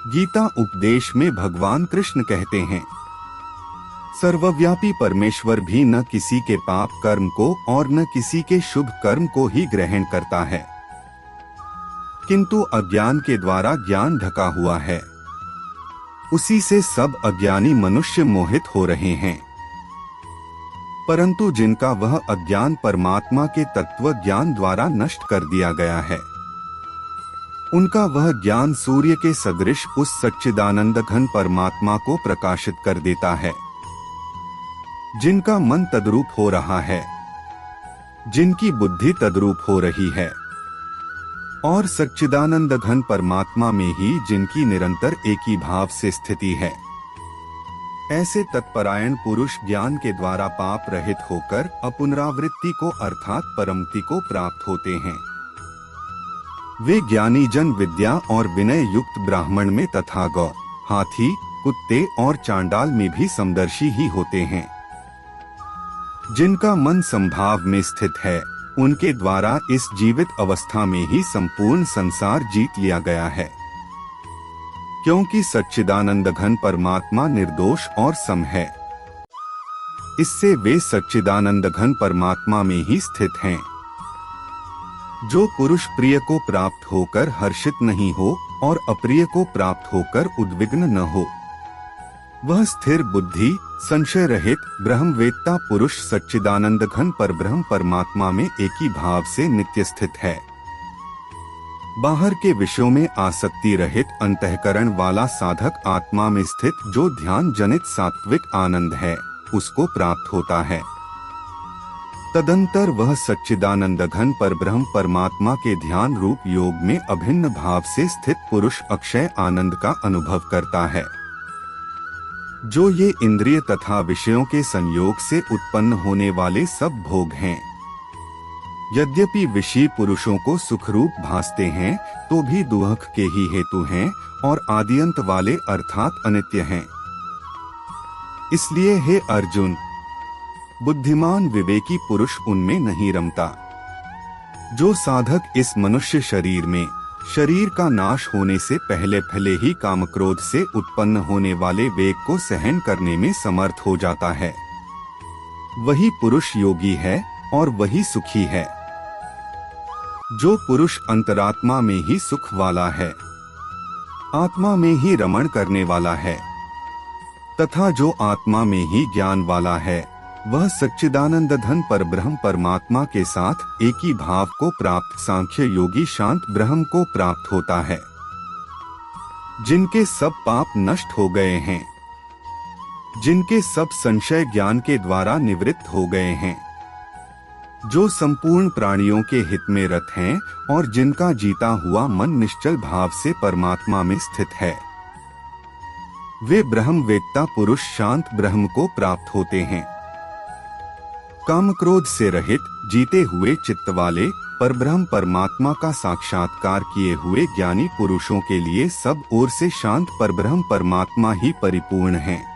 गीता उपदेश में भगवान कृष्ण कहते हैं, सर्वव्यापी परमेश्वर भी न किसी के पाप कर्म को और न किसी के शुभ कर्म को ही ग्रहण करता है, किंतु अज्ञान के द्वारा ज्ञान ढका हुआ है, उसी से सब अज्ञानी मनुष्य मोहित हो रहे हैं। परंतु जिनका वह अज्ञान परमात्मा के तत्व ज्ञान द्वारा नष्ट कर दिया गया है, उनका वह ज्ञान सूर्य के सदृश उस सच्चिदानंद घन परमात्मा को प्रकाशित कर देता है। जिनका मन तद्रूप हो रहा है, जिनकी बुद्धि तद्रूप हो रही है और सच्चिदानंद घन परमात्मा में ही जिनकी निरंतर एक ही भाव से स्थिति है, ऐसे तत्परायण पुरुष ज्ञान के द्वारा पाप रहित होकर अपुनरावृत्ति को अर्थात परमति को प्राप्त होते हैं। वे ज्ञानी जन विद्या और विनय युक्त ब्राह्मण में तथा गौ, हाथी, कुत्ते और चांडाल में भी समदर्शी ही होते हैं। जिनका मन संभाव में स्थित है, उनके द्वारा इस जीवित अवस्था में ही संपूर्ण संसार जीत लिया गया है, क्योंकि सच्चिदानंद घन परमात्मा निर्दोष और सम है। इससे वे सच्चिदानंद घन परमात्मा में ही स्थित हैं। जो पुरुष प्रिय को प्राप्त होकर हर्षित नहीं हो और अप्रिय को प्राप्त होकर उद्विग्न न हो, वह स्थिर बुद्धि, संशय रहित ब्रह्मवेत्ता पुरुष सच्चिदानंद घन परब्रह्म परमात्मा में एक ही भाव से नित्य स्थित है। बाहर के विषयों में आसक्ति रहित अंतःकरण वाला साधक आत्मा में स्थित जो ध्यान जनित सात्विक आनंद है, उसको प्राप्त होता है। तदंतर वह सच्चिदानंद घन परब्रह्म परमात्मा के ध्यान रूप योग में अभिन्न भाव से स्थित पुरुष अक्षय आनंद का अनुभव करता है। जो ये इंद्रिय तथा विषयों के संयोग से उत्पन्न होने वाले सब भोग हैं, यद्यपि विषयी पुरुषों को सुखरूप भासते हैं, तो भी दुख के ही हेतु हैं और आदिअंत वाले अर्थात अनित्य हैं। इसलिए हे अर्जुन, बुद्धिमान विवेकी पुरुष उनमें नहीं रमता। जो साधक इस मनुष्य शरीर में शरीर का नाश होने से पहले ही कामक्रोध से उत्पन्न होने वाले वेग को सहन करने में समर्थ हो जाता है, वही पुरुष योगी है और वही सुखी है। जो पुरुष अंतरात्मा में ही सुख वाला है, आत्मा में ही रमण करने वाला है तथा जो आत्मा में ही ज्ञान वाला है, वह सच्चिदानंद घन परब्रह्म परमात्मा के साथ एक ही भाव को प्राप्त सांख्य योगी शांत ब्रह्म को प्राप्त होता है। जिनके सब पाप नष्ट हो गए हैं, जिनके सब संशय ज्ञान के द्वारा निवृत्त हो गए हैं, जो संपूर्ण प्राणियों के हित में रत हैं और जिनका जीता हुआ मन निश्चल भाव से परमात्मा में स्थित है, वे ब्रह्मवेत्ता पुरुष शांत ब्रह्म को प्राप्त होते हैं। काम क्रोध से रहित जीते हुए चित्त वाले परब्रह्म परमात्मा का साक्षात्कार किए हुए ज्ञानी पुरुषों के लिए सब ओर से शांत परब्रह्म परमात्मा ही परिपूर्ण है।